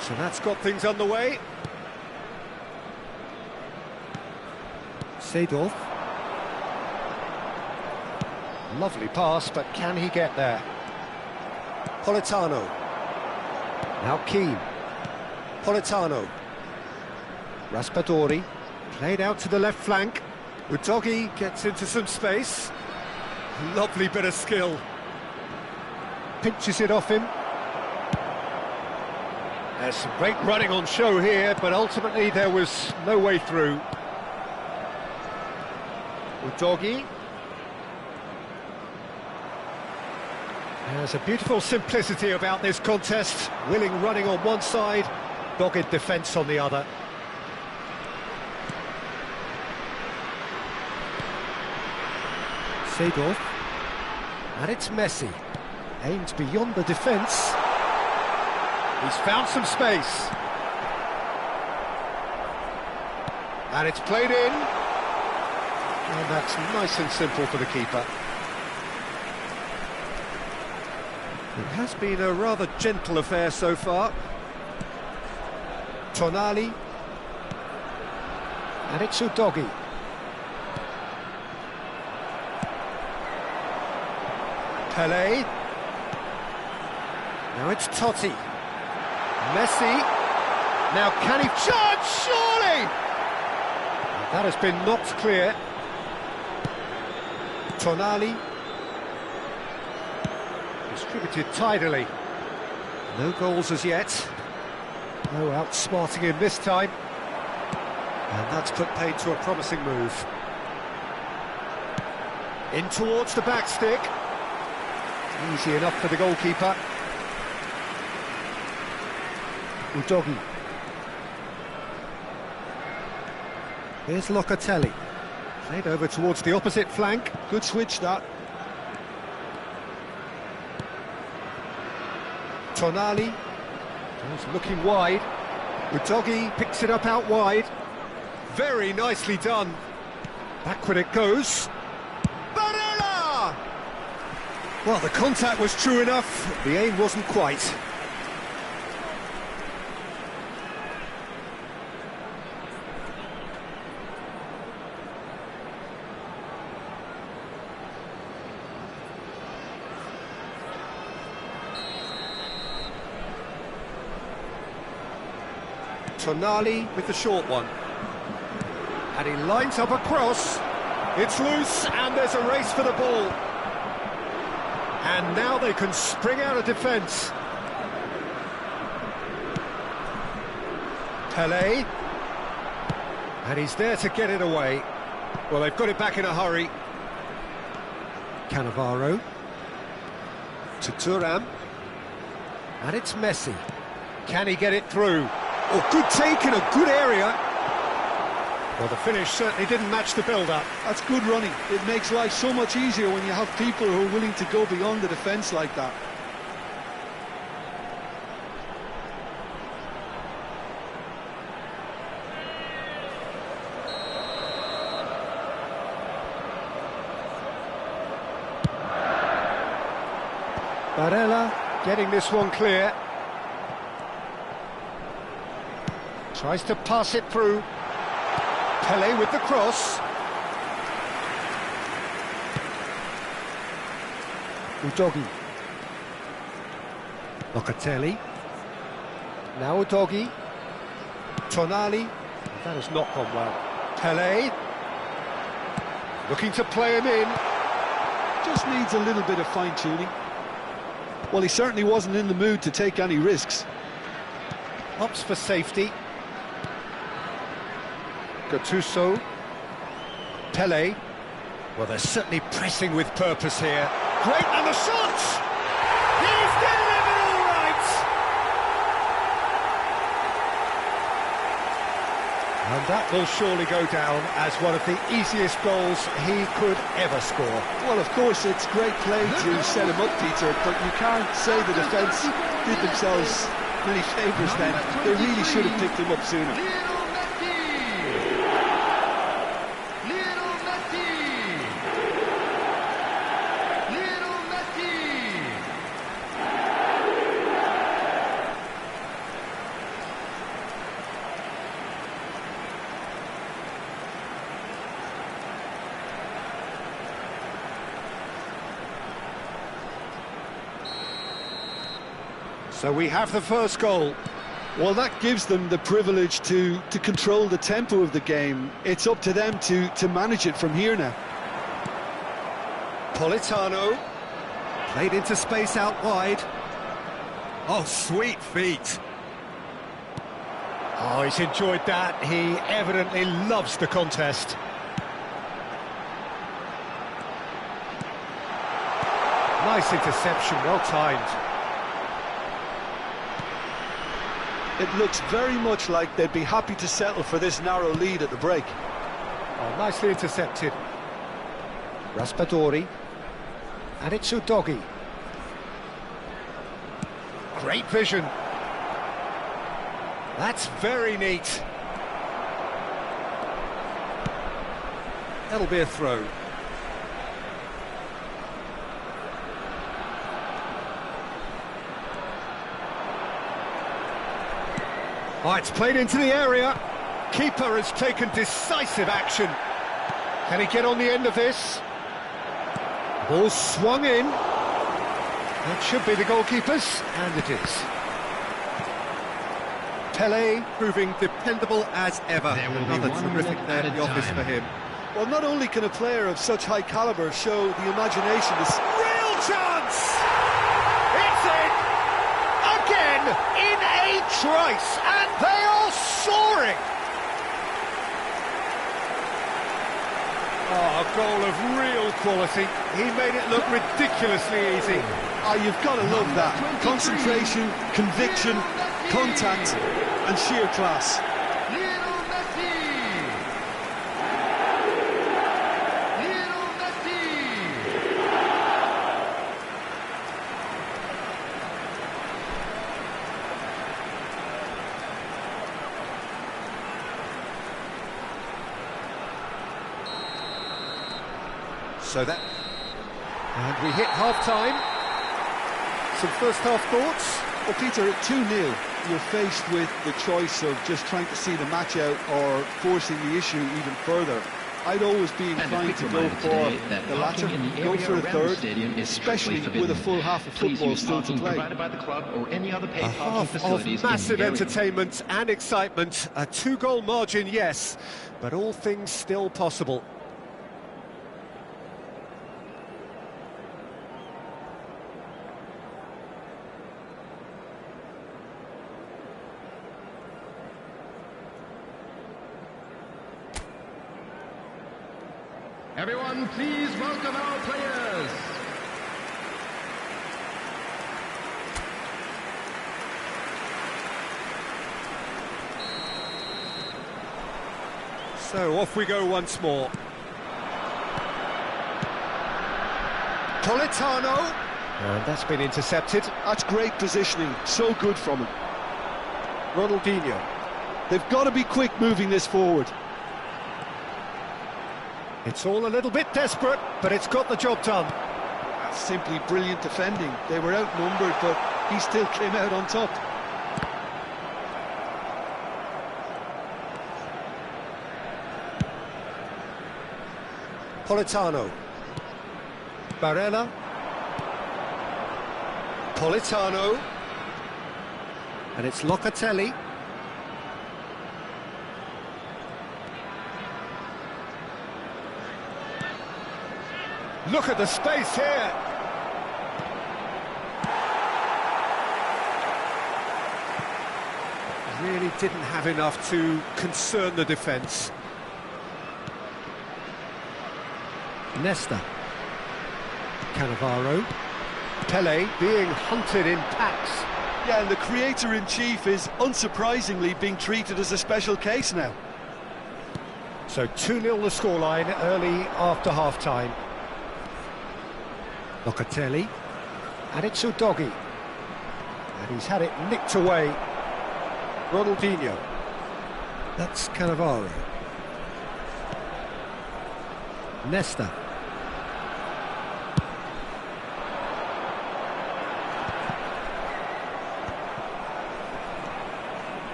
So that's got things underway. Seedorf. Lovely pass, but can he get there? Politano. Now Keane. Politano. Raspadori. Played out to the left flank. Udogi gets into some space. Lovely bit of skill. Pinches it off him. There's some great running on show here, but ultimately there was no way through. Udogi. There's a beautiful simplicity about this contest. Willing running on one side, dogged defence on the other. Seedorf. And it's Messi. Aims beyond the defence. He's found some space. And it's played in. And that's nice and simple for the keeper. It has been a rather gentle affair so far. Tonali. And it's Udogi. Pelé. Now it's Totti. Messi. Now can he charge? Surely! That has been knocked clear. Tonali. Distributed tidily. No goals as yet. No outsmarting him this time. And that's put paid to a promising move. In towards the back stick. Easy enough for the goalkeeper. Udogi. Here's Locatelli. Played over towards the opposite flank. Good switch, that. Tonali. He's looking wide. Udogi picks it up out wide. Very nicely done. Backward it goes. Barella! Well, the contact was true enough. The aim wasn't quite. Tonali with the short one. And he lines up a cross. It's loose and there's a race for the ball. And now they can spring out of defence. Pelé. And he's there to get it away. Well, they've got it back in a hurry. Cannavaro. To Thuram. And it's Messi. Can he get it through? Oh, good take in a good area. Well, the finish certainly didn't match the build-up. That's good running. It makes life so much easier when you have people who are willing to go beyond the defence like that. Barella getting this one clear. Tries to pass it through. Pelé with the cross. Udogi. Locatelli. Now Udogi. Tonali. That has not gone well. Pelé. Looking to play him in. Just needs a little bit of fine-tuning. Well, he certainly wasn't in the mood to take any risks. Opts for safety. Gattuso. Pelé. Well, they're certainly pressing with purpose here. Great, and the shot! He's delivered all right! And that will surely go down as one of the easiest goals he could ever score. Well, of course, it's great play to set him up, Peter, but you can't say the defence did themselves many favours then. They really should have picked him up sooner. So we have the first goal. Well, that gives them the privilege to control the tempo of the game. It's up to them to manage it from here now. Politano, played into space out wide. Oh, sweet feet. Oh, he's enjoyed that. He evidently loves the contest. Nice interception, well timed. It looks very much like they'd be happy to settle for this narrow lead at the break. Oh, nicely intercepted. Raspadori. And it's Udogi. Great vision. That's very neat. That'll be a throw. Oh, it's played into the area. Keeper has taken decisive action. Can he get on the end of this? Ball swung in. That should be the goalkeeper's, and it is. Pele proving dependable as ever. Another terrific day at the office for him. Well, not only can a player of such high calibre show the imagination... Real chance! It's in! Again, in a trice, and they are soaring! Oh, a goal of real quality. He made it look ridiculously easy. Oh, you've got to love that. Concentration, conviction, contact, and sheer class. So that... And we hit half-time. Some first-half thoughts? Well, Peter, at 2-0, you're faced with the choice of just trying to see the match out or forcing the issue even further. I'd always be inclined to go for the latter, go for a third, especially with a full half of football still to play. A half of massive entertainment and excitement. A 2-goal margin, yes, but all things still possible. Everyone, please welcome our players. So off we go once more. Politano. And that's been intercepted. That's great positioning, so good from him. Ronaldinho. They've got to be quick moving this forward. It's all a little bit desperate, but it's got the job done. That's simply brilliant defending. They were outnumbered, but he still came out on top. Politano. Barella. Politano. And it's Locatelli. Look at the space here. Really didn't have enough to concern the defence. Nesta. Cannavaro. Pele being hunted in packs. Yeah, and the creator-in-chief is unsurprisingly being treated as a special case now. So 2-0 the scoreline early after half-time. Locatelli, and it's Udogi, and he's had it nicked away. Ronaldinho, that's Cannavaro. Nesta.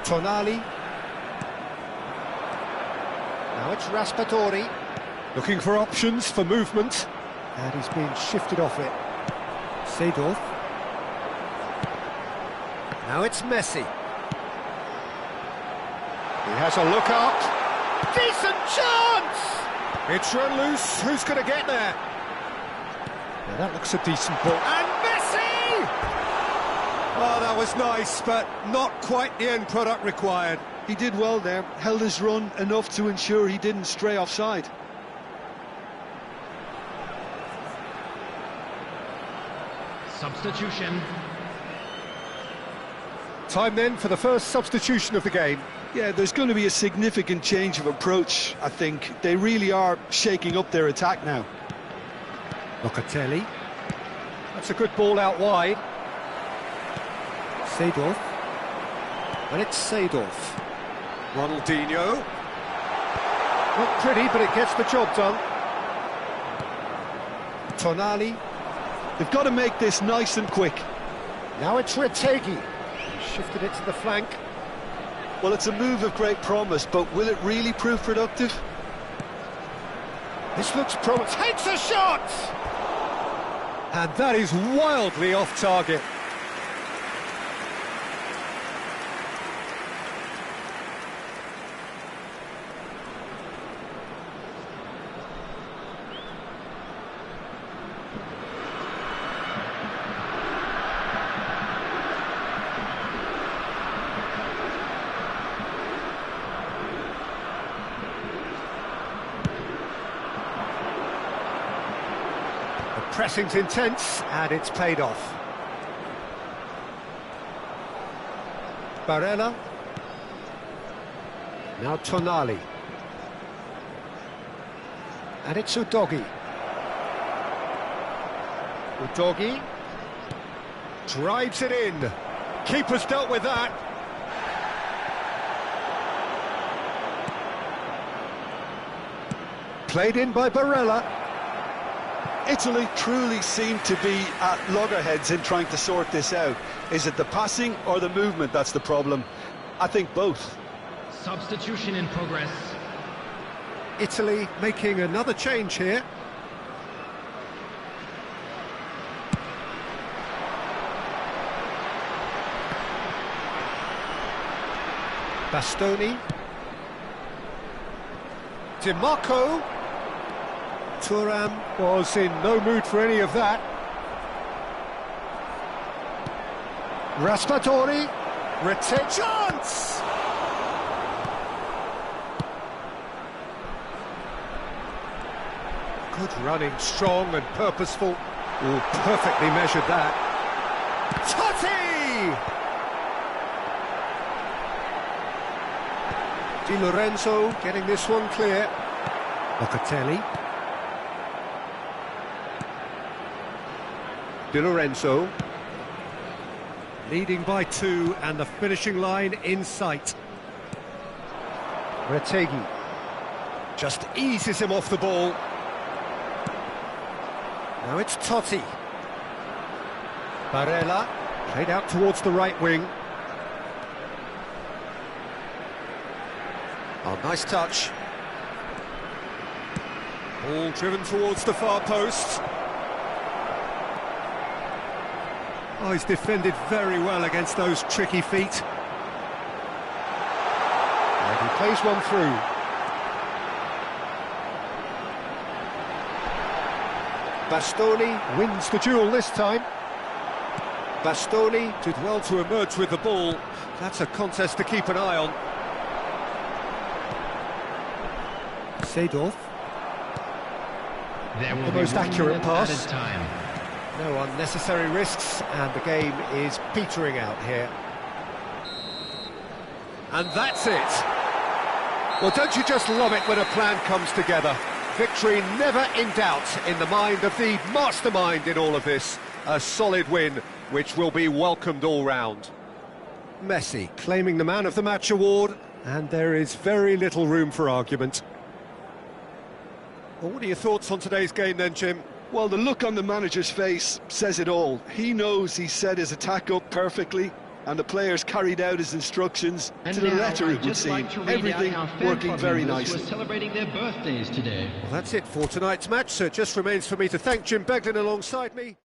Tonali. Now it's Raspadori, looking for options for movement. And he's being shifted off it. Seedorf. Now it's Messi. He has a look up. Decent chance! It's run loose. Who's going to get there? Now that looks a decent ball. And Messi! Oh, that was nice, but not quite the end product required. He did well there, held his run enough to ensure he didn't stray offside. Substitution. Time then for the first substitution of the game. Yeah, there's going to be a significant change of approach, I think. They really are shaking up their attack now. Locatelli. That's a good ball out wide. Seedorf. And it's Seedorf. Ronaldinho. Not pretty, but it gets the job done. Tonali. They've got to make this nice and quick. Now it's Retegui. Shifted it to the flank. Well, it's a move of great promise, but will it really prove productive? This looks promising. Takes a shot! And that is wildly off target. Pressing's intense, and it's paid off. Barella. Now Tonali. And it's Udogi. Udogi drives it in. Keeper's dealt with that. Played in by Barella. Italy truly seem to be at loggerheads in trying to sort this out. Is it the passing or the movement that's the problem? I think both. Substitution in progress. Italy making another change here. Bastoni. Di Marco. Thuram was in no mood for any of that. Raspadori. Chance! Good running, strong and purposeful. Oh, perfectly measured that. Totti! Di Lorenzo getting this one clear. Locatelli. Di Lorenzo. Leading by 2 and the finishing line in sight. Retegui just eases him off the ball. Now it's Totti. Barella played out towards the right wing. Oh, nice touch. Ball driven towards the far post. Oh, he's defended very well against those tricky feet. And he plays one through. Bastoni wins the duel this time. Bastoni did well to emerge with the ball. That's a contest to keep an eye on. Seedorf. The most accurate pass. No unnecessary risks, and the game is petering out here. And that's it. Well, don't you just love it when a plan comes together? Victory never in doubt in the mind of the mastermind in all of this. A solid win, which will be welcomed all round. Messi claiming the Man of the Match award, and there is very little room for argument. Well, what are your thoughts on today's game then, Jim? Well, the look on the manager's face says it all. He knows he set his attack up perfectly, and the players carried out his instructions to the letter, it would seem. Everything working very nicely. Celebrating their birthdays today. Well, that's it for tonight's match, so it just remains for me to thank Jim Beglin alongside me.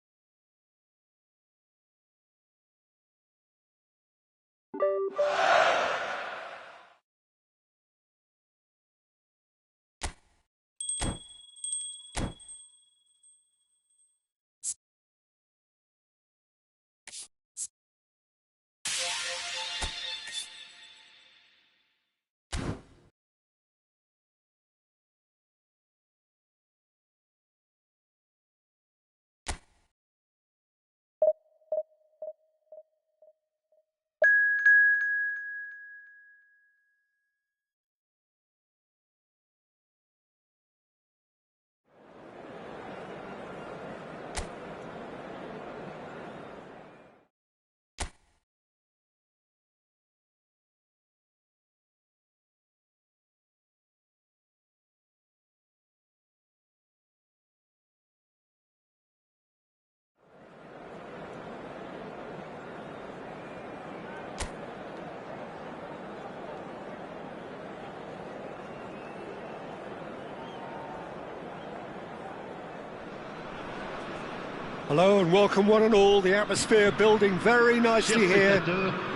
Hello and welcome one and all. The atmosphere building very nicely here.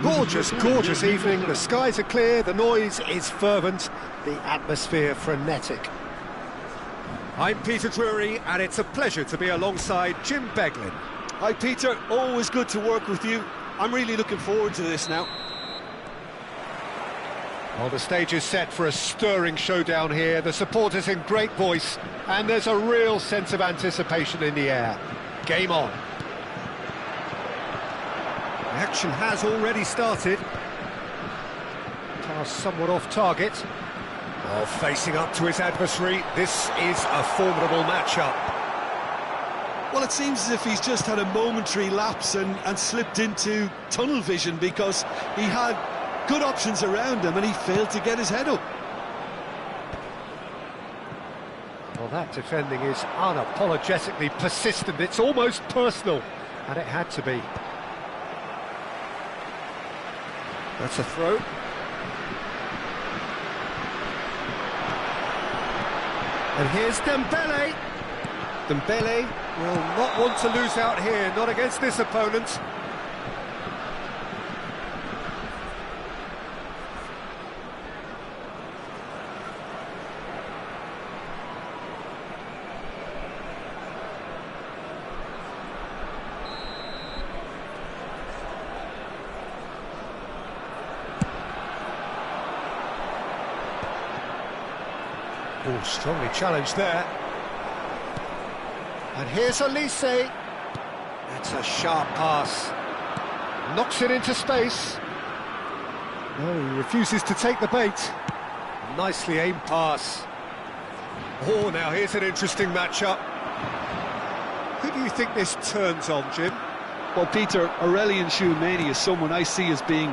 Gorgeous, gorgeous evening. The skies are clear, the noise is fervent, the atmosphere frenetic. I'm Peter Drury and it's a pleasure to be alongside Jim Beglin. Hi Peter, always good to work with you. I'm really looking forward to this now. Well, the stage is set for a stirring showdown here. The supporters in great voice and there's a real sense of anticipation in the air. Game on. The action has already started. Pass somewhat off target. While facing up to his adversary, this is a formidable matchup. Well, it seems as if he's just had a momentary lapse and slipped into tunnel vision because he had good options around him and he failed to get his head up. Well, that defending is unapologetically persistent. It's almost personal, and it had to be. That's a throw. And here's Dembele. Dembele will not want to lose out here, not against this opponent. Oh, strongly challenged there. And here's Elise. That's a sharp pass. Knocks it into space. No, he refuses to take the bait. Nicely aimed pass. Oh, now here's an interesting matchup. Who do you think this turns on, Jim? Well, Peter, Aurelien Tchouameni is someone I see as being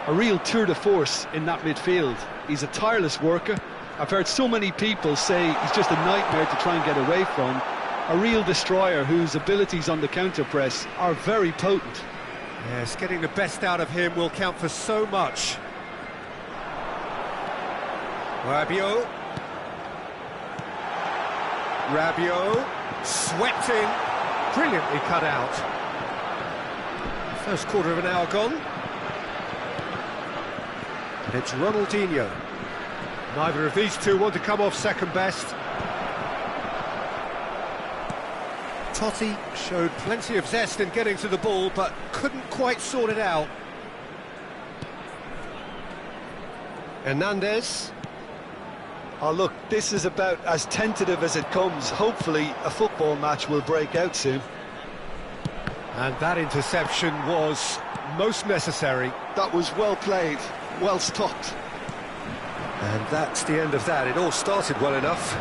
a real tour de force in that midfield. He's a tireless worker. I've heard so many people say he's just a nightmare to try and get away from. A real destroyer whose abilities on the counter-press are very potent. Yes, getting the best out of him will count for so much. Rabiot. Rabiot. Swept in. Brilliantly cut out. First quarter of an hour gone. And it's Ronaldinho. Neither of these two want to come off second best. Totti showed plenty of zest in getting to the ball, but couldn't quite sort it out. Hernandez. Oh, look, this is about as tentative as it comes. Hopefully, a football match will break out soon. And that interception was most necessary. That was well played, well stopped. And that's the end of that. It all started well enough.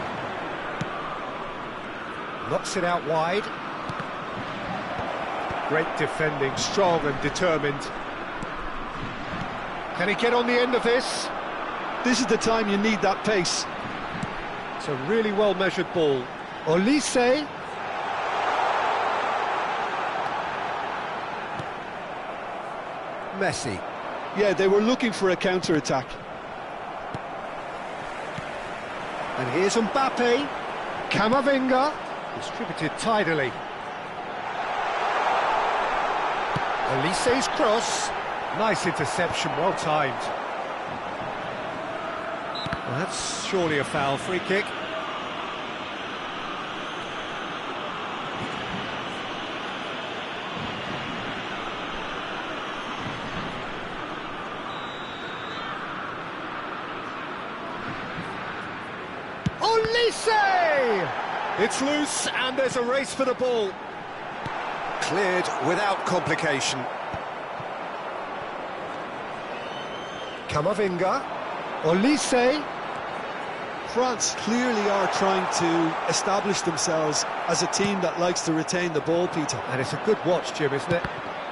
Knocks it out wide. Great defending, strong and determined. Can he get on the end of this? This is the time you need that pace. It's a really well-measured ball. Elise. Messi. Yeah, they were looking for a counter-attack. And here's Mbappe. Camavinga. Distributed tidily. Elise's cross. Nice interception, well timed. Well, that's surely a foul. Free kick. Olise! It's loose and there's a race for the ball. Cleared without complication. Camavinga. Olise. France clearly are trying to establish themselves as a team that likes to retain the ball, Peter. And it's a good watch, Jim, isn't it?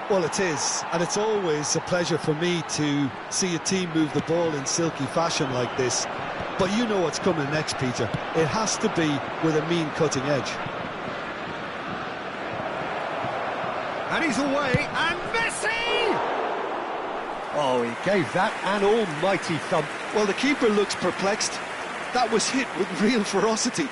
Well, it is, and it's always a pleasure for me to see a team move the ball in silky fashion like this. But you know what's coming next, Peter. It has to be with a mean cutting edge. And he's away, and Messi! Oh, he gave that an almighty thump. Well, the keeper looks perplexed. That was hit with real ferocity.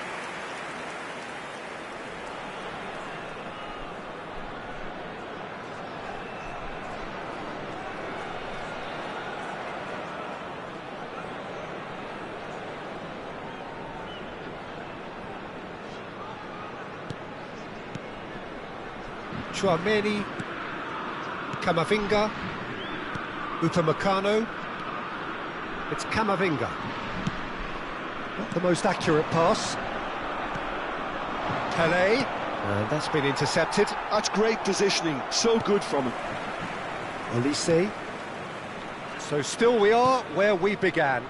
Chouameni, Camavinga, Upamecano. It's Camavinga. Not the most accurate pass. Pelé, and that's been intercepted. That's great positioning, so good from him. Olise. So still we are where we began.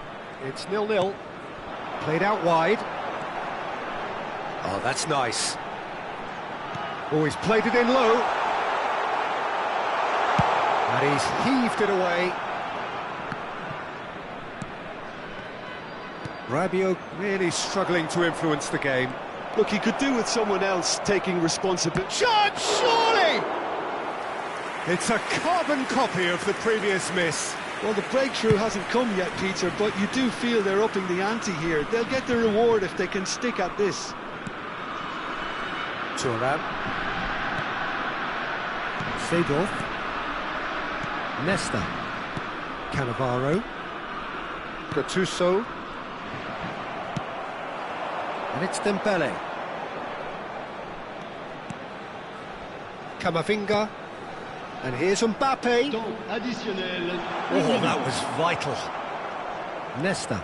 It's 0-0. Played out wide. Oh, that's nice. Oh, he's played it in low. And he's heaved it away. Rabiot really struggling to influence the game. Look, he could do with someone else taking responsibility. Shot, surely! It's a carbon copy of the previous miss. Well, the breakthrough hasn't come yet, Peter, but you do feel they're upping the ante here. They'll get the reward if they can stick at this. Thuram. Seedorf. Nesta. Cannavaro. Gattuso. And it's Dembele. Camavinga. And here's Mbappe. Oh, that was vital. Nesta.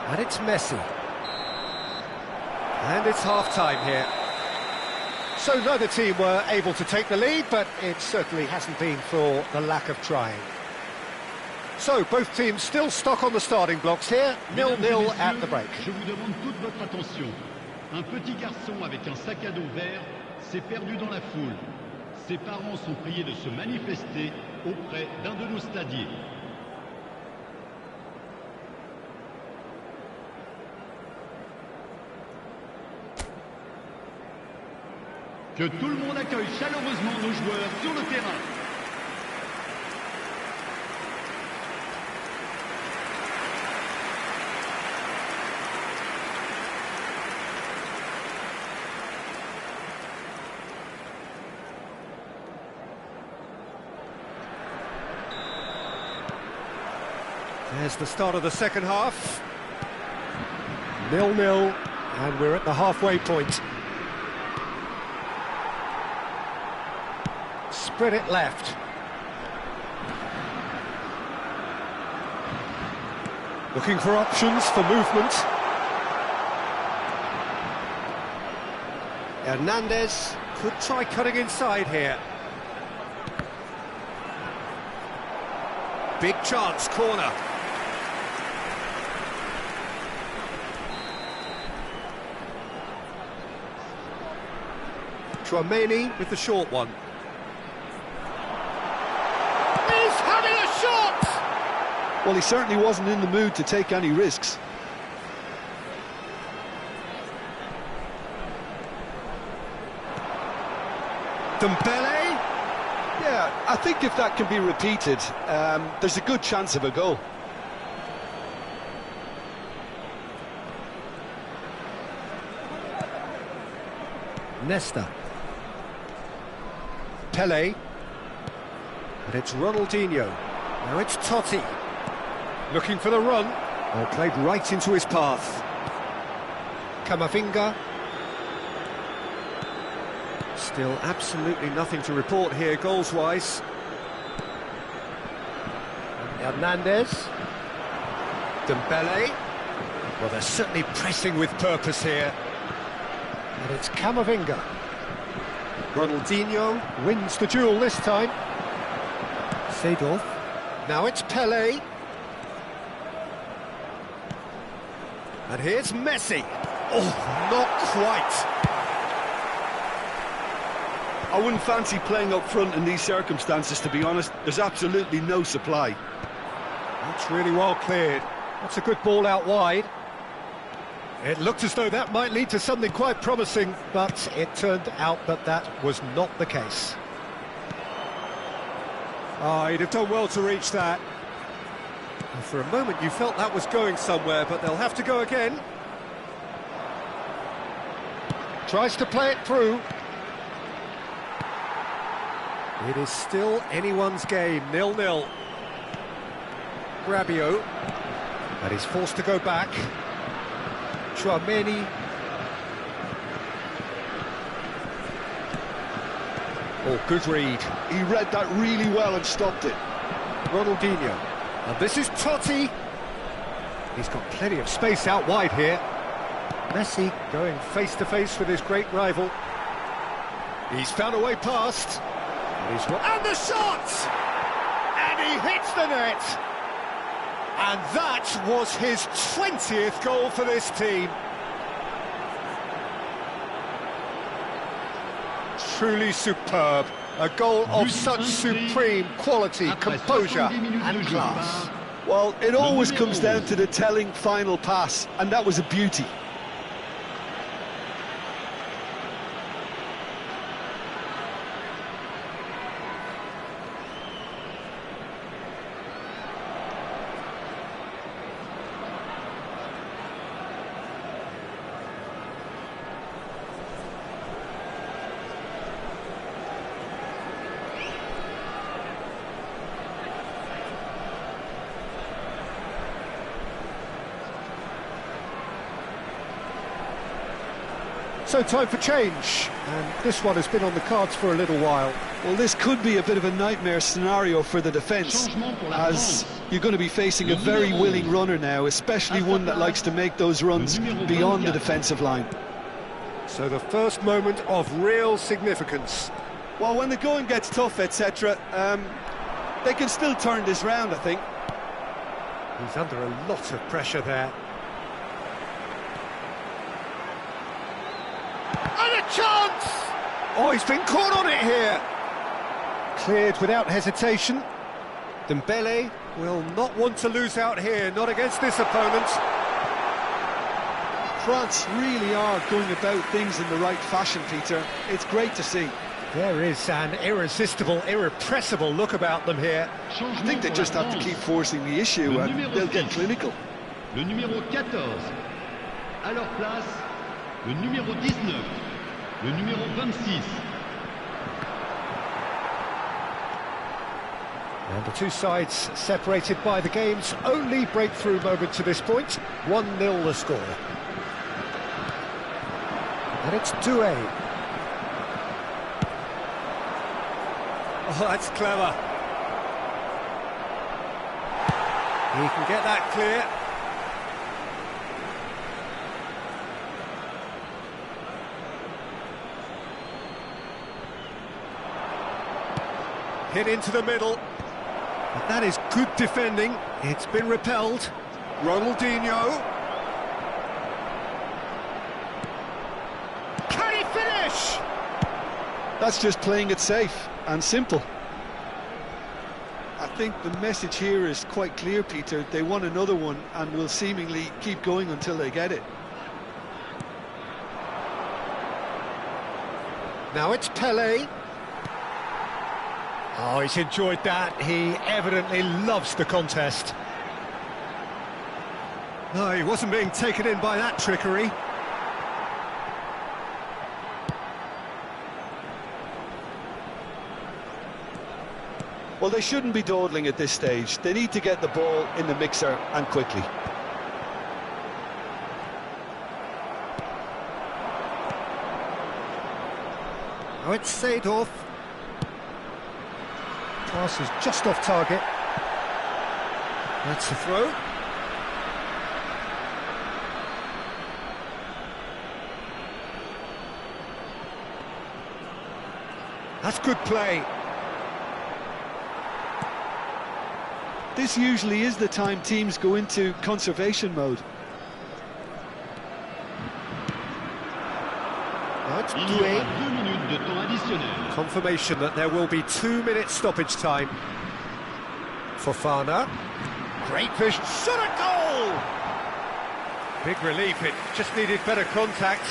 And it's Messi. And it's half-time here. So neither team were able to take the lead, but it certainly hasn't been for the lack of trying. So both teams still stuck on the starting blocks here, 0-0 at the break. Je vous demande toute votre attention. Un petit garçon avec un sac à dos vert s'est perdu dans la foule. Ses parents sont priés de se manifester auprès d'un de nos stadiers. Que tout le monde accueille chaleureusement nos joueurs sur le terrain. There's the start of the second half. 0-0, and we're at the halfway point. Spread it left. Looking for options for movement. Hernandez could try cutting inside here. Big chance, corner. Chouameni with the short one. He's having a shot! Well, he certainly wasn't in the mood to take any risks. Dembele? Yeah, I think if that can be repeated, there's a good chance of a goal. Nesta. Pelé. But it's Ronaldinho. Now it's Totti. Looking for the run. Oh, played right into his path. Camavinga. Still absolutely nothing to report here goals-wise. Hernandez. Dembele. Well, they're certainly pressing with purpose here. And it's Camavinga. Ronaldinho wins the duel this time. Seedorf. Now it's Pelé. And here's Messi. Oh, not quite. I wouldn't fancy playing up front in these circumstances, to be honest. There's absolutely no supply. That's really well cleared. That's a good ball out wide. It looked as though that might lead to something quite promising, but it turned out that that was not the case. Oh, he'd have done well to reach that. And for a moment you felt that was going somewhere, but they'll have to go again. Tries to play it through. It is still anyone's game, 0-0. Rabiot. And he's forced to go back. Chouameni. Oh, good read. He read that really well and stopped it. Ronaldinho. And this is Totti. He's got plenty of space out wide here. Messi going face-to-face with his great rival. He's found a way past. And the shot! And he hits the net! And that was his 20th goal for this team. Truly superb. A goal of such supreme quality, composure and class. Well, it always comes down to the telling final pass, and that was a beauty. So time for change, and this one has been on the cards for a little while. Well, this could be a bit of a nightmare scenario for the defence, as you're going to be facing a very willing runner now, especially one that likes to make those runs beyond the defensive line. So the first moment of real significance. Well, when the going gets tough, etc., they can still turn this round, I think. He's under a lot of pressure there. And a chance! Oh, he's been caught on it here. Cleared without hesitation. Dembele will not want to lose out here, not against this opponent. France really are going about things in the right fashion, Peter. It's great to see. There is an irresistible, irrepressible look about them here. I think they just have to keep forcing the issue and they'll get clinical. Le numéro 14. À leur place, le numéro 19. Le numéro 26. And the two sides separated by the game's only breakthrough moment to this point. 1-0 the score. And it's Doué. Oh, that's clever. He can get that clear. Hit into the middle. But that is good defending. It's been repelled. Ronaldinho. Can he finish? That's just playing it safe and simple. I think the message here is quite clear, Peter. They want another one and will seemingly keep going until they get it. Now it's Pelé. Oh, he's enjoyed that. He evidently loves the contest. No, he wasn't being taken in by that trickery. Well, they shouldn't be dawdling at this stage. They need to get the ball in the mixer, and quickly. Now it's Seedorf. Pass is just off target. That's the throw. That's good play. This usually is the time teams go into conservation mode. That's Il y aura 2 minutes de temps additionnel. confirmation that there will be 2 minute stoppage time. Fofana. Great fish. Shot at goal! Big relief, it just needed better contact.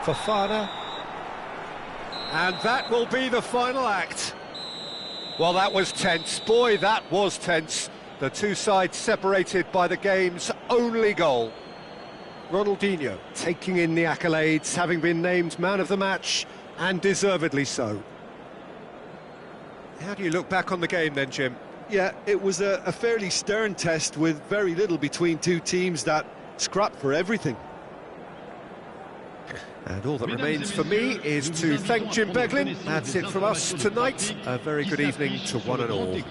Fofana. And that will be the final act. Well, that was tense. Boy, that was tense. The two sides separated by the game's only goal. Ronaldinho taking in the accolades, having been named man of the match, and deservedly so. How do you look back on the game then, Jim? Yeah, it was a fairly stern test with very little between two teams that scrapped for everything. And all that remains for me is to thank Jim Beglin. That's it from us tonight. A very good evening to one and all.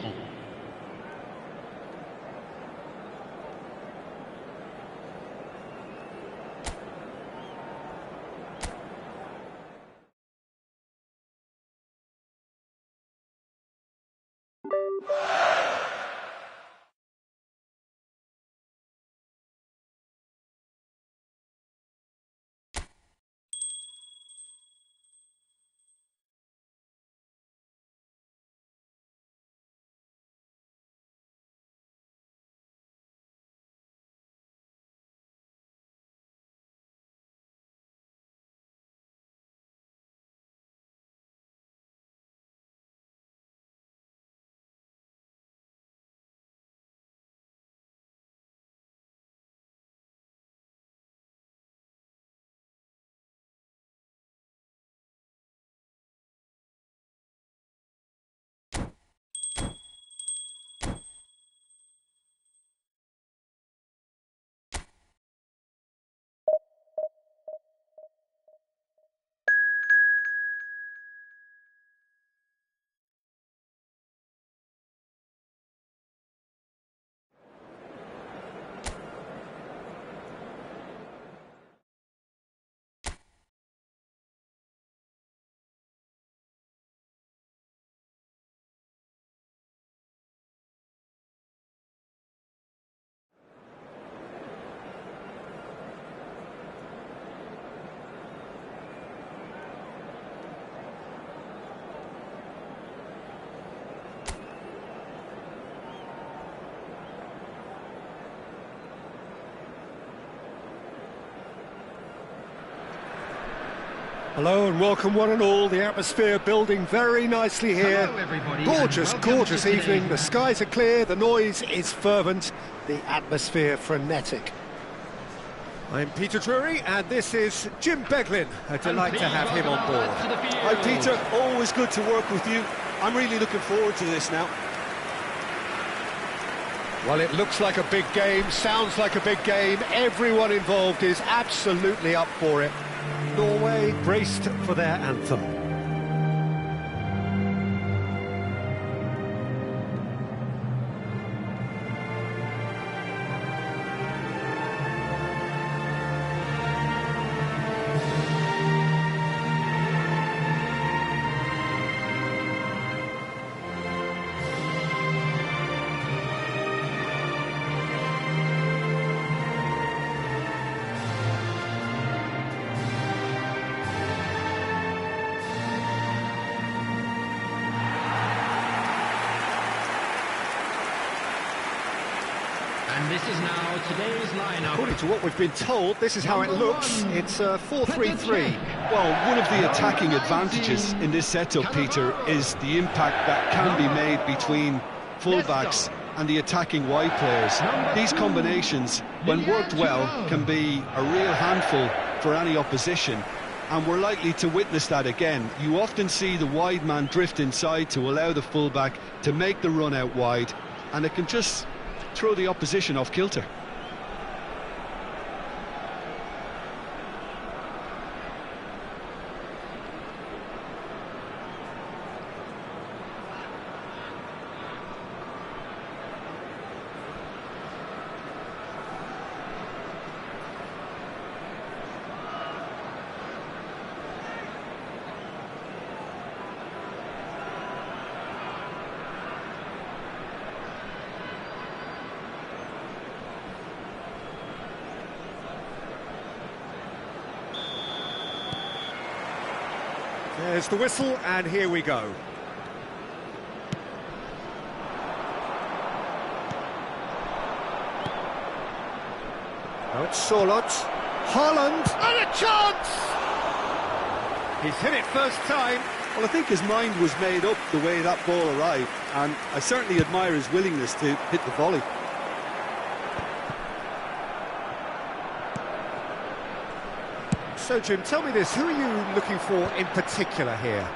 Hello and welcome one and all. The atmosphere building very nicely here. Hello everybody. Gorgeous, gorgeous evening. The skies are clear, the noise is fervent, the atmosphere frenetic. I'm Peter Drury and this is Jim Beglin. A delight to have him on board. Hi Peter, always good to work with you. I'm really looking forward to this now. Well, it looks like a big game, sounds like a big game. Everyone involved is absolutely up for it. Norway braced for their anthem. And this is now today's lineup. According to what we've been told, this is how it looks. It's a 4-3-3. Well, one of the attacking advantages in this setup, Peter, is the impact that can be made between fullbacks and the attacking wide players. These combinations, when worked well, can be a real handful for any opposition, and we're likely to witness that again. You often see the wide man drift inside to allow the fullback to make the run out wide, and it can just throw the opposition off kilter. There's the whistle, and here we go. Now it's Sorlot. Haaland, and a chance! He's hit it first time. Well, I think his mind was made up the way that ball arrived, and I certainly admire his willingness to hit the volley. So, Jim, tell me this, who are you looking for in particular here?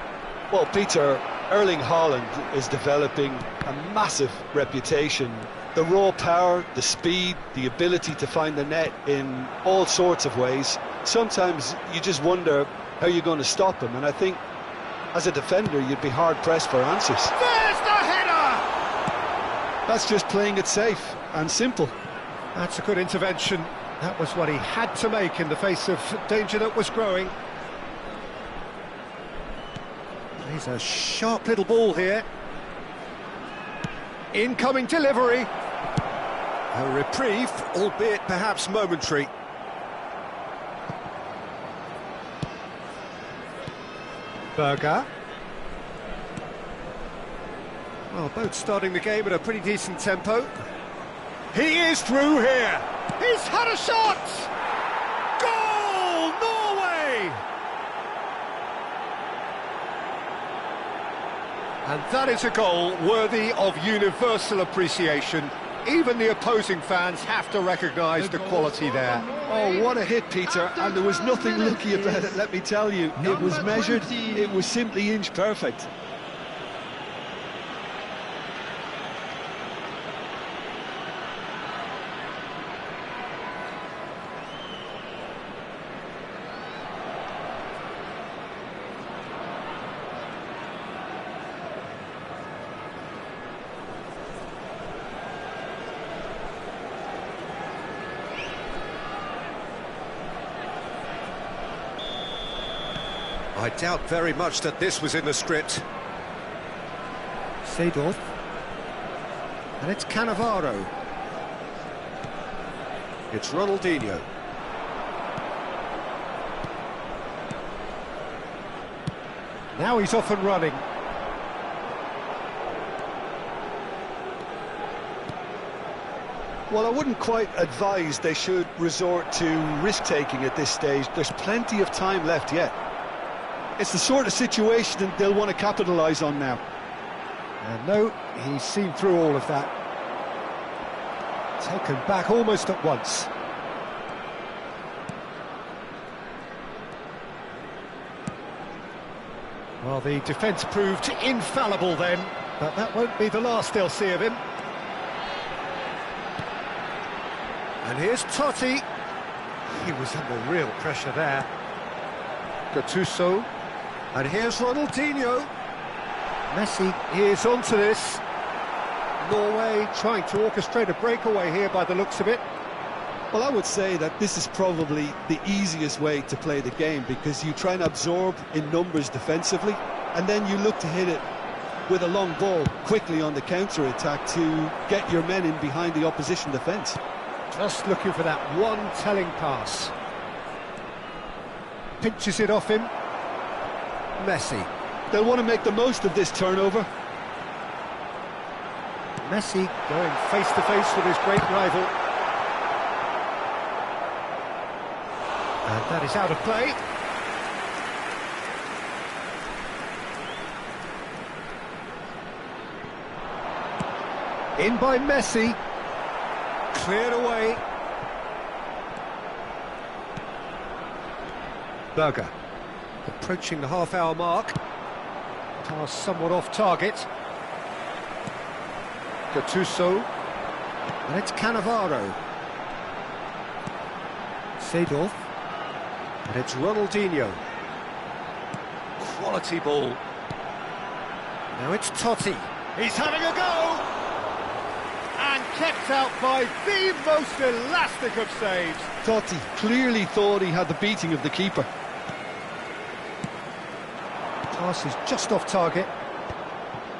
Well, Peter, Erling Haaland is developing a massive reputation. The raw power, the speed, the ability to find the net in all sorts of ways. Sometimes you just wonder how you're going to stop him, and I think as a defender you'd be hard-pressed for answers. There's the header! That's just playing it safe and simple. That's a good intervention. That was what he had to make in the face of danger that was growing. He's a sharp little ball here. Incoming delivery. A reprieve, albeit perhaps momentary. Berger. Well, both starting the game at a pretty decent tempo. He is through here. He's had a shot! Goal, Norway! And that is a goal worthy of universal appreciation. Even the opposing fans have to recognise the quality there. Oh, what a hit, Peter, and there was nothing lucky about it, let me tell you. It was measured, it was simply inch perfect. I doubt very much that this was in the script. Seedorf. And it's Cannavaro. It's Ronaldinho. Now he's off and running. Well, I wouldn't quite advise they should resort to risk-taking at this stage. There's plenty of time left yet. It's the sort of situation that they'll want to capitalise on now. And no, he's seen through all of that. Taken back almost at once. Well, the defence proved infallible then, but that won't be the last they'll see of him. And here's Totti. He was under real pressure there. Gattuso. And here's Ronaldinho. Messi is onto this. Norway trying to orchestrate a breakaway here by the looks of it. Well, I would say that this is probably the easiest way to play the game, because you try and absorb in numbers defensively, and then you look to hit it with a long ball quickly on the counter-attack to get your men in behind the opposition defence. Just looking for that one telling pass. Pinches it off him. Messi. They'll want to make the most of this turnover. Messi going face-to-face with his great rival. And that is out of play. In by Messi. Cleared away. Berger. Approaching the half-hour mark. Pass somewhat off target. Gattuso. And it's Cannavaro. Seedorf. And it's Ronaldinho. Quality ball. Now it's Totti. He's having a go! And kept out by the most elastic of saves. Totti clearly thought he had the beating of the keeper. Pass is just off target.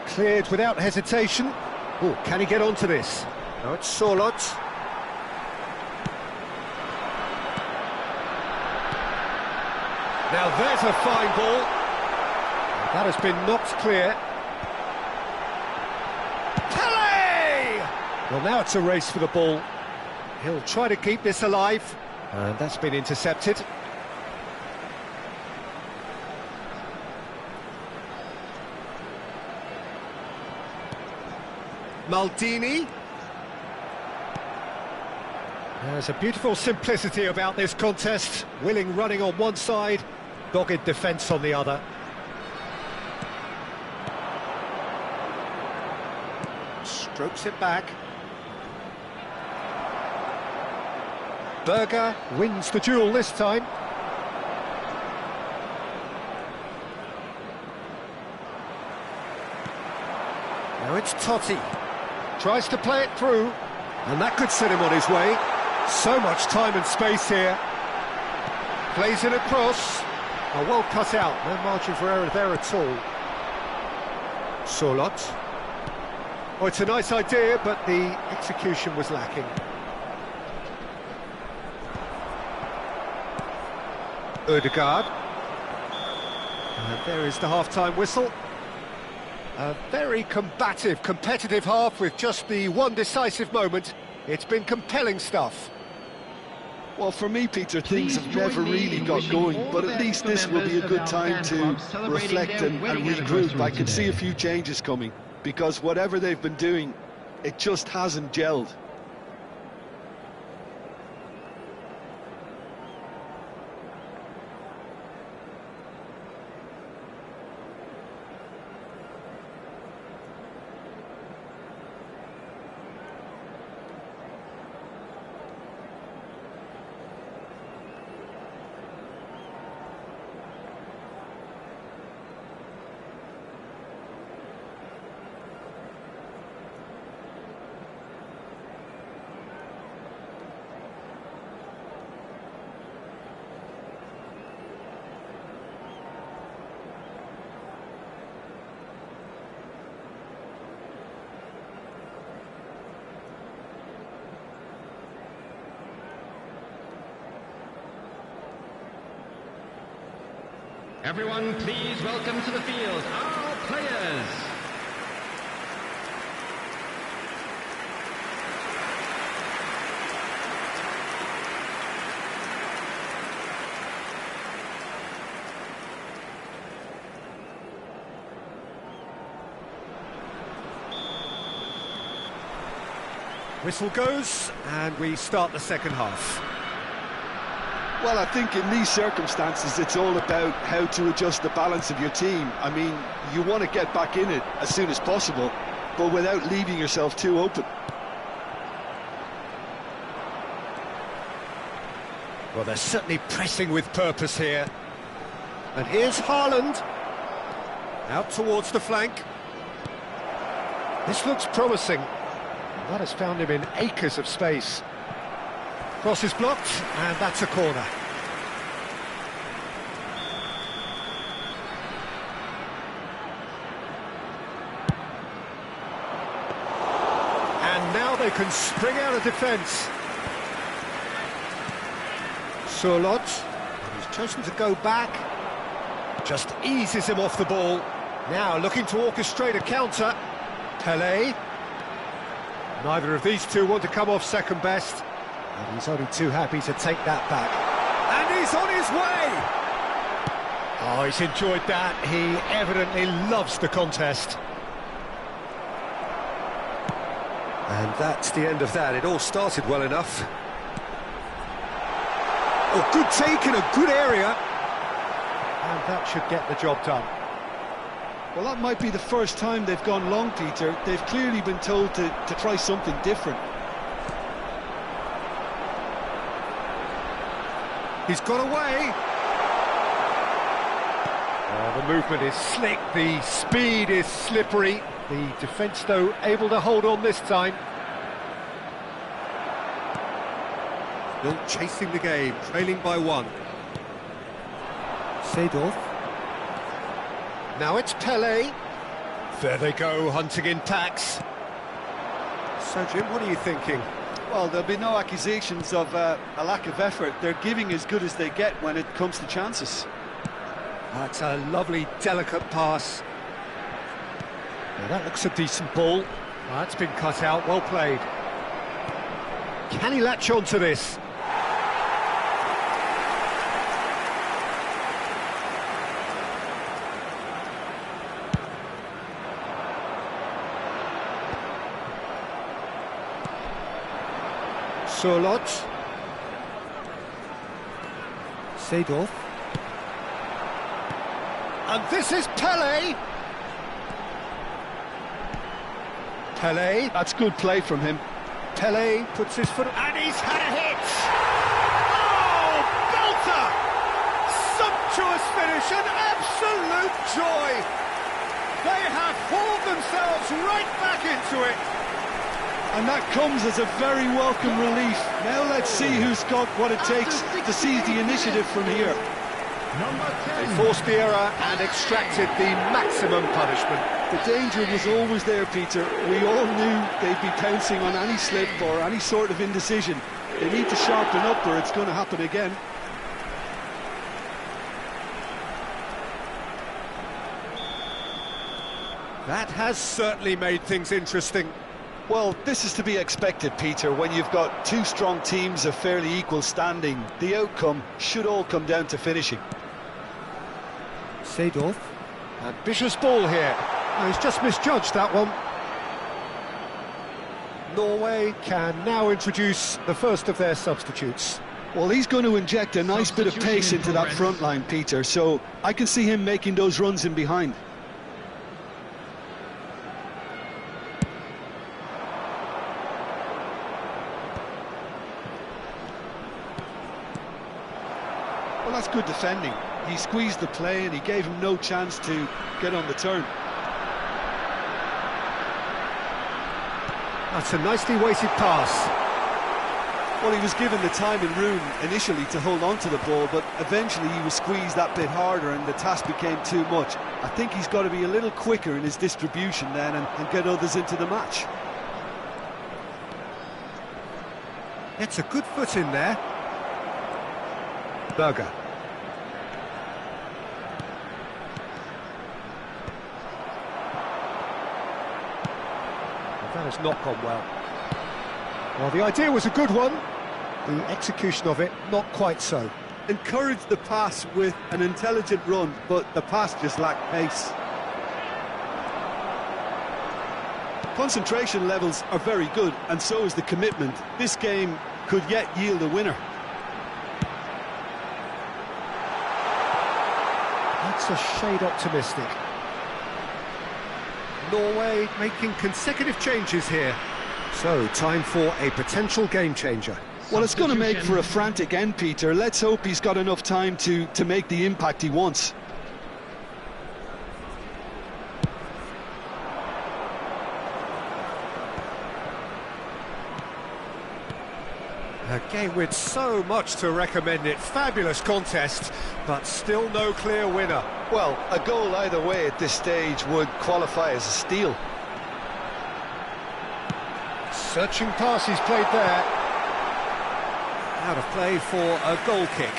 Cleared without hesitation. Oh, can he get onto this? Now it's Sorloth. Now there's a fine ball. That has been knocked clear. Well, now it's a race for the ball. He'll try to keep this alive. And that's been intercepted. Maldini. There's a beautiful simplicity about this contest. Willing running on one side, dogged defence on the other. Strokes it back. Berger wins the duel this time. Now it's Totti. Tries to play it through, and that could set him on his way. So much time and space here. Plays it across. Oh, well cut out. No margin for error there at all. Sorloth. Oh, it's a nice idea, but the execution was lacking. Ødegaard. And there is the half-time whistle. A very combative, competitive half with just the one decisive moment. It's been compelling stuff. Well, for me, Peter, things have never really got going, but at least this will be a good time to reflect and regroup. I can see a few changes coming, because whatever they've been doing, it just hasn't gelled. Everyone, please welcome to the field our players. Whistle goes, and we start the second half. Well, I think in these circumstances, it's all about how to adjust the balance of your team. I mean, you want to get back in it as soon as possible, but without leaving yourself too open. Well, they're certainly pressing with purpose here. And here's Haaland. Out towards the flank. This looks promising. That has found him in acres of space. Cross is blocked, and that's a corner. And now they can spring out of defence. Sorloth, he's chosen to go back. Just eases him off the ball. Now looking to orchestrate a counter. Pelé. Neither of these two want to come off second best. And he's only too happy to take that back. And he's on his way! Oh, he's enjoyed that. He evidently loves the contest. And that's the end of that. It all started well enough. Oh, good take in a good area. And that should get the job done. Well, that might be the first time they've gone long, Peter. They've clearly been told to try something different. He's got away. Oh, the movement is slick, the speed is slippery. The defence, though, able to hold on this time. Still chasing the game, trailing by 1. Seedorf. Now it's Pelé. There they go, hunting in packs. So, Jim, what are you thinking? Well, there'll be no accusations of a lack of effort. They're giving as good as they get when it comes to chances. That's a lovely, delicate pass. Now that looks a decent ball. That's been cut out, well played. Can he latch on to this? Surlot. Seedorf. And this is Pelé. Pelé. That's good play from him. Pelé puts his foot... And he's had a hit! Oh, belter! Sumptuous finish, an absolute joy! They have hauled themselves right back into it. And that comes as a very welcome relief. Now let's see who's got what it takes to seize the initiative from here. They forced the error and extracted the maximum punishment. The danger was always there, Peter. We all knew they'd be pouncing on any slip or any sort of indecision. They need to sharpen up or it's going to happen again. That has certainly made things interesting. Well, this is to be expected, Peter. When you've got two strong teams of fairly equal standing, the outcome should all come down to finishing. Seedorf. Ambitious ball here. Oh, he's just misjudged that one. Norway can now introduce the first of their substitutes. Well, he's going to inject a nice bit of pace into that front line, Peter, so I can see him making those runs in behind. Well, that's good defending. He squeezed the play and he gave him no chance to get on the turn. That's a nicely weighted pass. Well, he was given the time and room initially to hold on to the ball, but eventually he was squeezed that bit harder and the task became too much. I think he's got to be a little quicker in his distribution then and get others into the match. It's a good foot in there. Berger. That has not gone well. Well, the idea was a good one. The execution of it, not quite so. Encouraged the pass with an intelligent run, but the pass just lacked pace. Concentration levels are very good, and so is the commitment. This game could yet yield a winner. That's a shade optimistic. Norway making consecutive changes here. So, time for a potential game changer. Well, it's going to make for a frantic end, Peter. Let's hope he's got enough time to make the impact he wants. A game with so much to recommend it. Fabulous contest, but still no clear winner. Well, a goal either way at this stage would qualify as a steal. Searching pass he's played there. Out of play for a goal kick.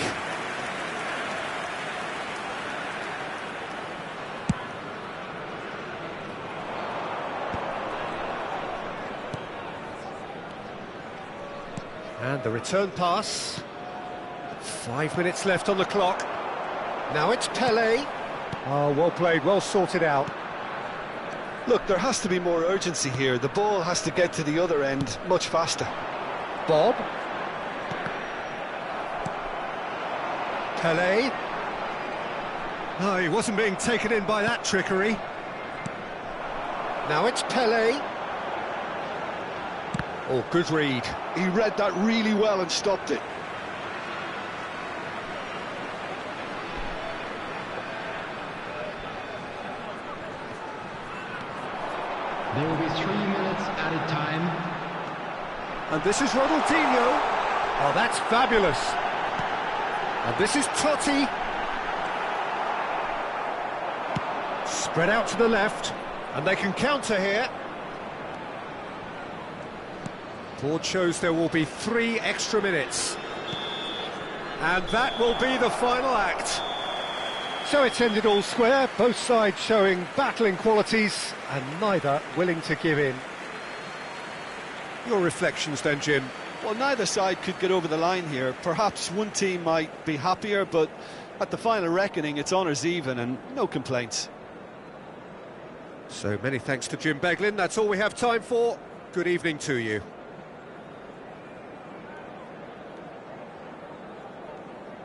And the return pass. 5 minutes left on the clock. Now it's Pelé. Oh, well played, well sorted out. Look, there has to be more urgency here. The ball has to get to the other end much faster. Bob. Pele. No, he wasn't being taken in by that trickery. Now it's Pele. Oh, good read. He read that really well and stopped it. There will be 3 minutes added time. And this is Ronaldinho. Oh, that's fabulous. And this is Totti. Spread out to the left. And they can counter here. Board shows there will be 3 extra minutes. And that will be the final act. So it's ended all square, both sides showing battling qualities and neither willing to give in. Your reflections then, Jim? Well, neither side could get over the line here. Perhaps one team might be happier, but at the final reckoning, it's honours even and no complaints. So many thanks to Jim Beglin. That's all we have time for. Good evening to you.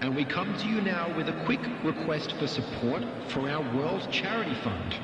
And we come to you now with a quick request for support for our World Charity Fund.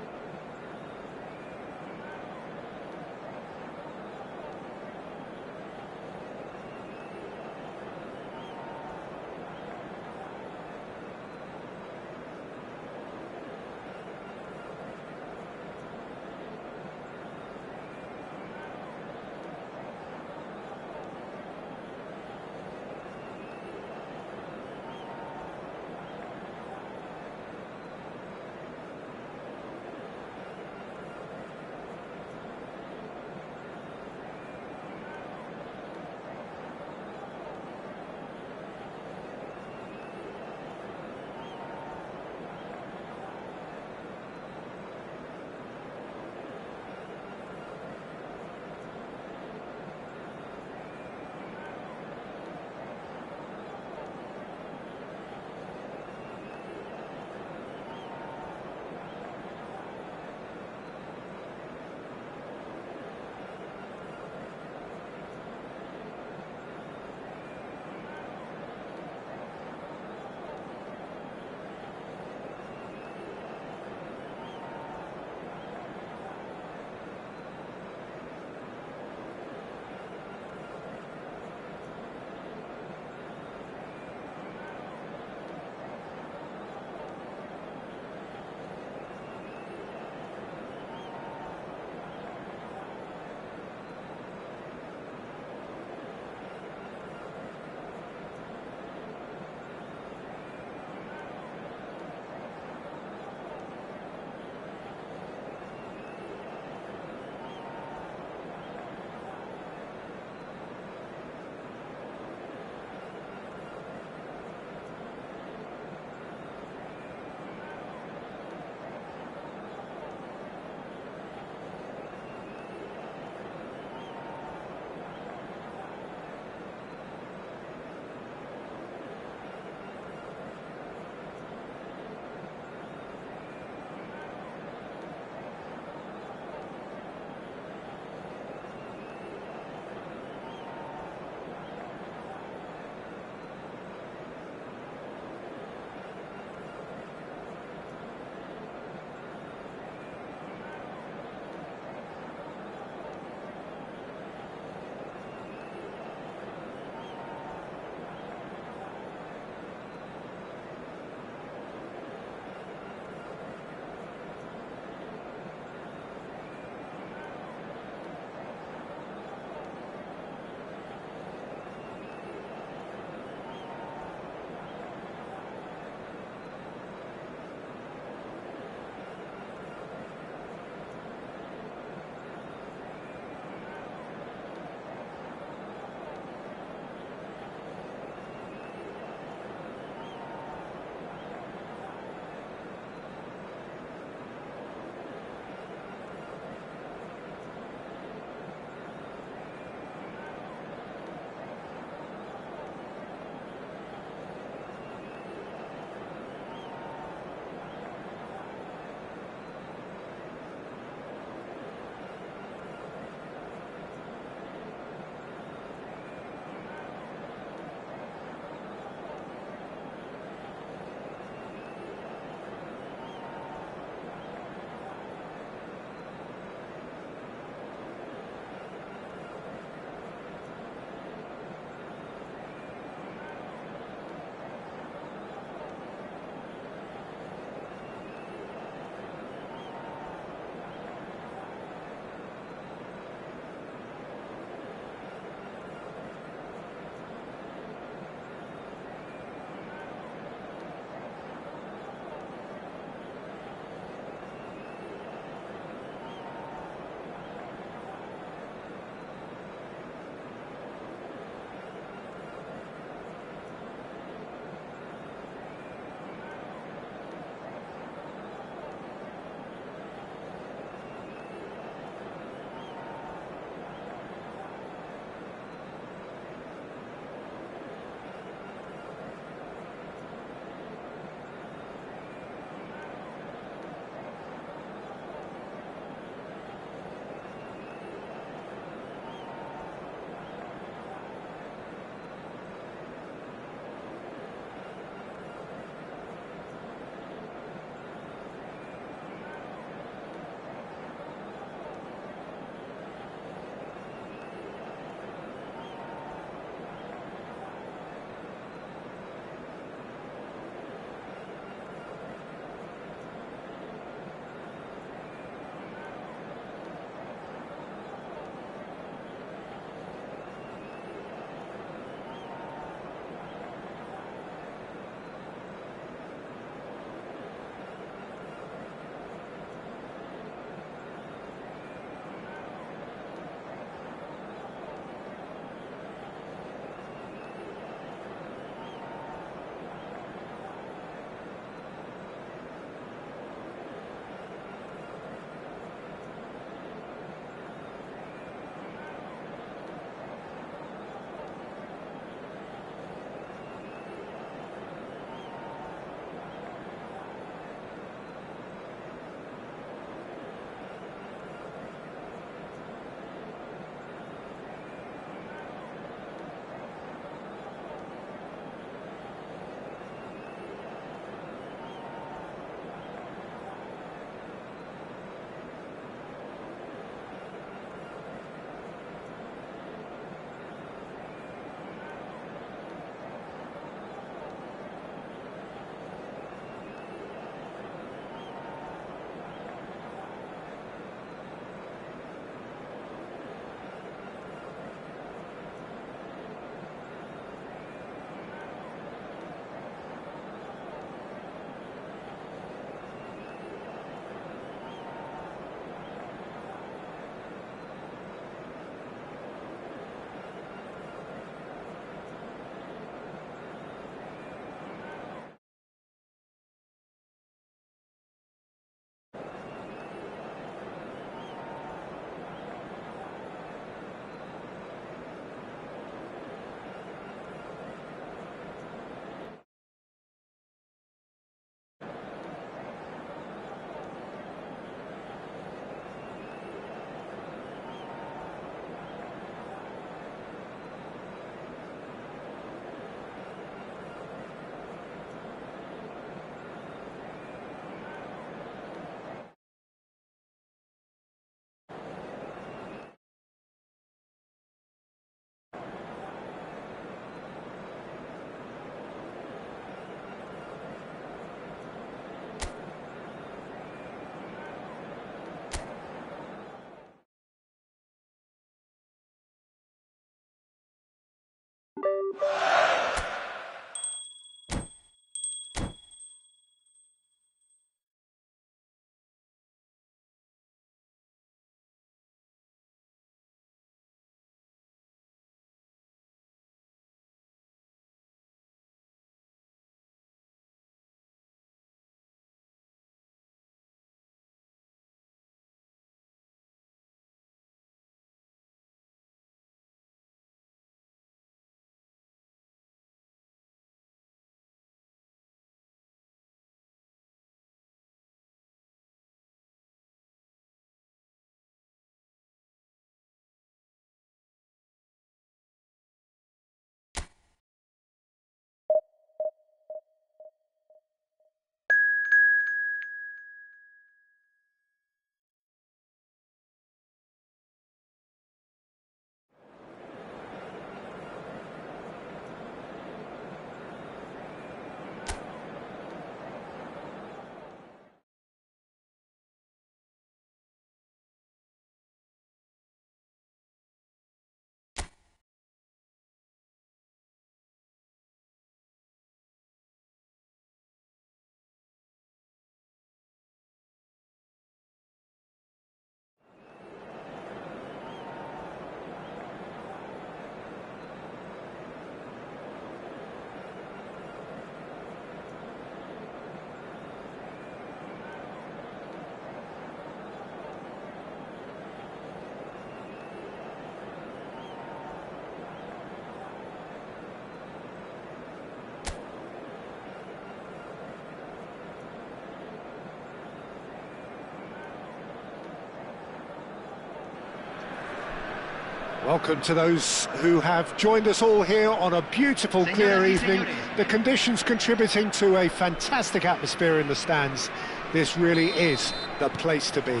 Welcome to those who have joined us all here on a beautiful, clear evening. The conditions contributing to a fantastic atmosphere in the stands. This really is the place to be.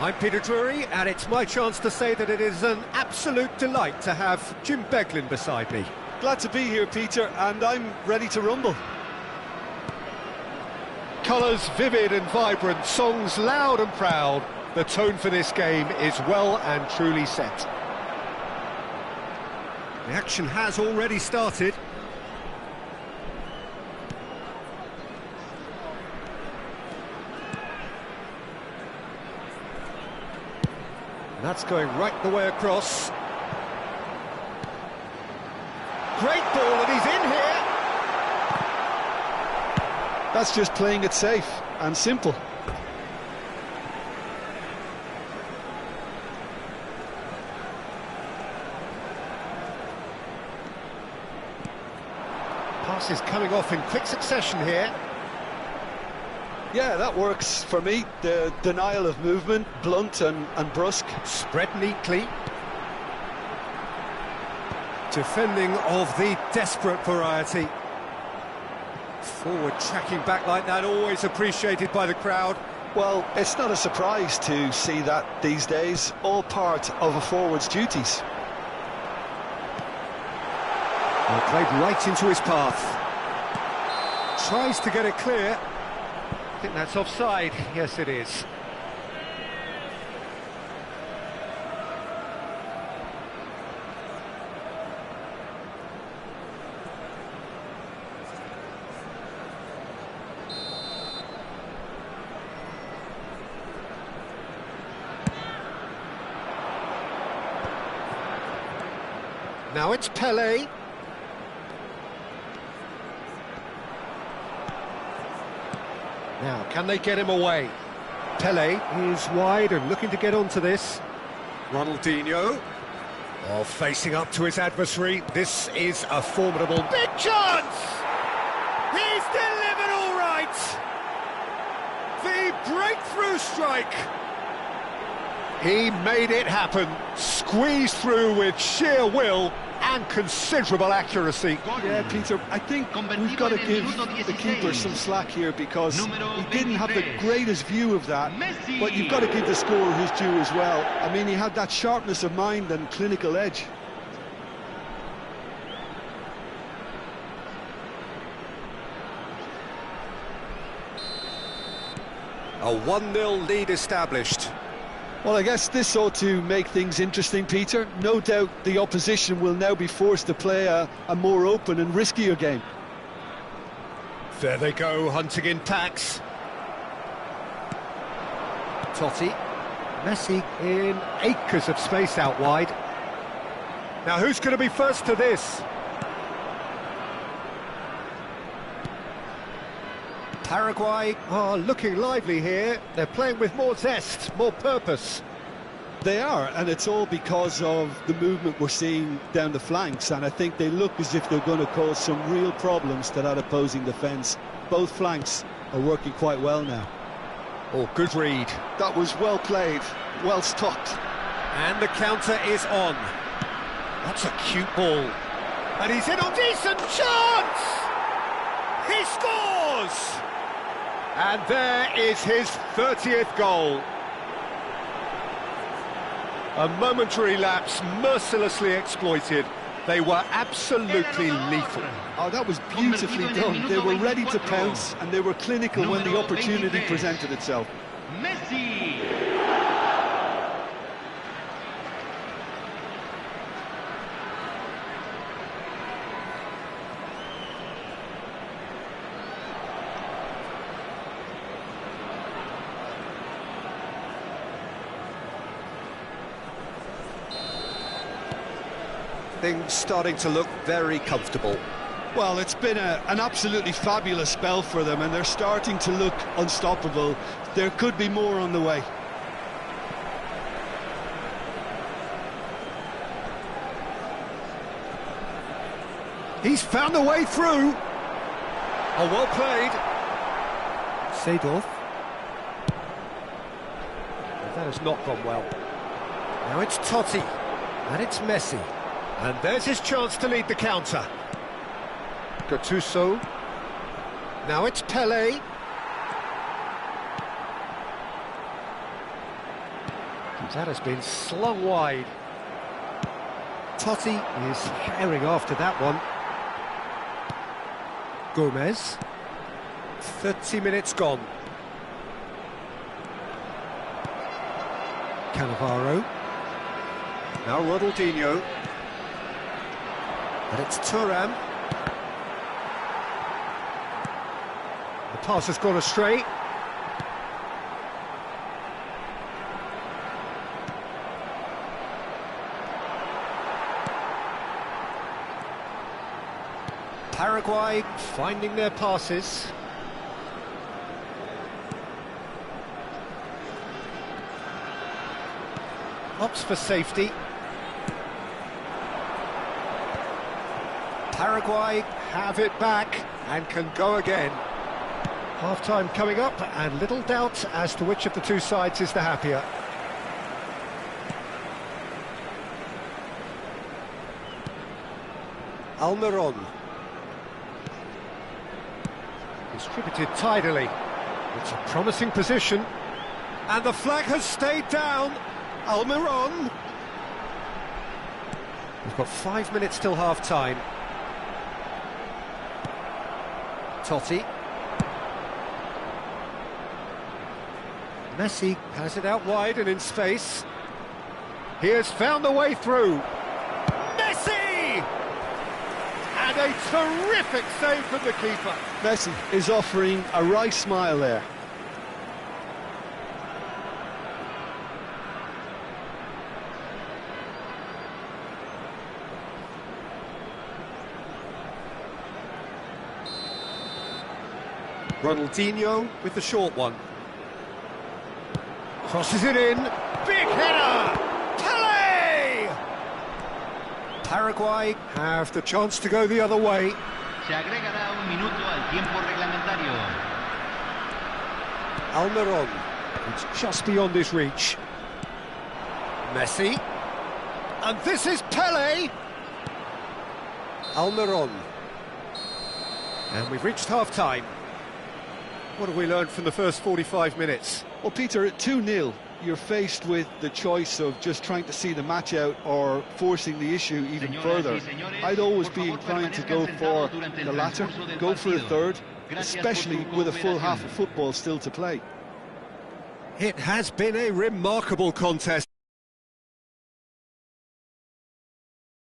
I'm Peter Drury, and it's my chance to say that it is an absolute delight to have Jim Beglin beside me. Glad to be here, Peter, and I'm ready to rumble. Colours vivid and vibrant, songs loud and proud. The tone for this game is well and truly set. The action has already started. That's going right the way across. Great ball, and he's in here. That's just playing it safe and simple. Passes coming off in quick succession here. Yeah, that works for me. The denial of movement, blunt and brusque. Spread neatly. Defending of the desperate variety. Forward tracking back like that, always appreciated by the crowd. Well, it's not a surprise to see that these days, all part of a forward's duties. Well, played right into his path. Tries to get it clear. I think that's offside. Yes, it is. Now it's Pelé. Now, can they get him away? Pelé is wide and looking to get onto this. Ronaldinho, facing up to his adversary. This is a formidable big chance! He's delivered all right! The breakthrough strike! He made it happen, squeezed through with sheer will and considerable accuracy. Yeah, Peter, I think we've got to give the keeper some slack here because he didn't have the greatest view of that, but you've got to give the scorer his due as well. I mean, he had that sharpness of mind and clinical edge. A 1-0 lead established. Well, I guess this ought to make things interesting, Peter. No doubt the opposition will now be forced to play a more open and riskier game. There they go, hunting in packs. Totti. Messi in acres of space out wide. Now, who's going to be first to this? Paraguay are looking lively here. They're playing with more zest, more purpose. They are, and it's all because of the movement we're seeing down the flanks, and I think they look as if they're going to cause some real problems to that opposing defence. Both flanks are working quite well now. Oh, good read. That was well played, well stopped. And the counter is on. That's a cute ball. And he's in a decent chance! He scores! And there is his 30th goal. A momentary lapse mercilessly exploited. They were absolutely lethal. Oh, that was beautifully done. They were ready to pounce and they were clinical when the opportunity presented itself. Messi! Things starting to look very comfortable. Well, it's been an absolutely fabulous spell for them, and they're starting to look unstoppable. There could be more on the way. He's found a way through. Oh, well played. Seedorf. That has not gone well. Now it's Totti, and it's Messi. And there's his chance to lead the counter. Gattuso. Now it's Pele. That has been slung wide. Totti is carrying after that one. Gomez. 30 minutes gone. Cannavaro. Now Ronaldinho. And it's Thuram. The pass has gone astray. Paraguay finding their passes. Opts for safety. Paraguay have it back and can go again. Half-time coming up, and little doubt as to which of the two sides is the happier. Almiron. Distributed tidily. It's a promising position. And the flag has stayed down. Almiron. We've got 5 minutes till half-time. Totti. Messi has it out wide and in space. He has found the way through. Messi! And a terrific save from the keeper. Messi is offering a wry smile there. Ronaldinho with the short one. Crosses it in. Big header! Pele! Paraguay have the chance to go the other way. Se agregará un minuto al tiempo reglamentario. Almiron. It's just beyond his reach. Messi. And this is Pele! Almiron. And we've reached half-time. What have we learned from the first 45 minutes? Well, Peter, at 2-0, you're faced with the choice of just trying to see the match out or forcing the issue even further. I'd always be inclined to go for the latter, go for a third, especially with a full half of football still to play. It has been a remarkable contest.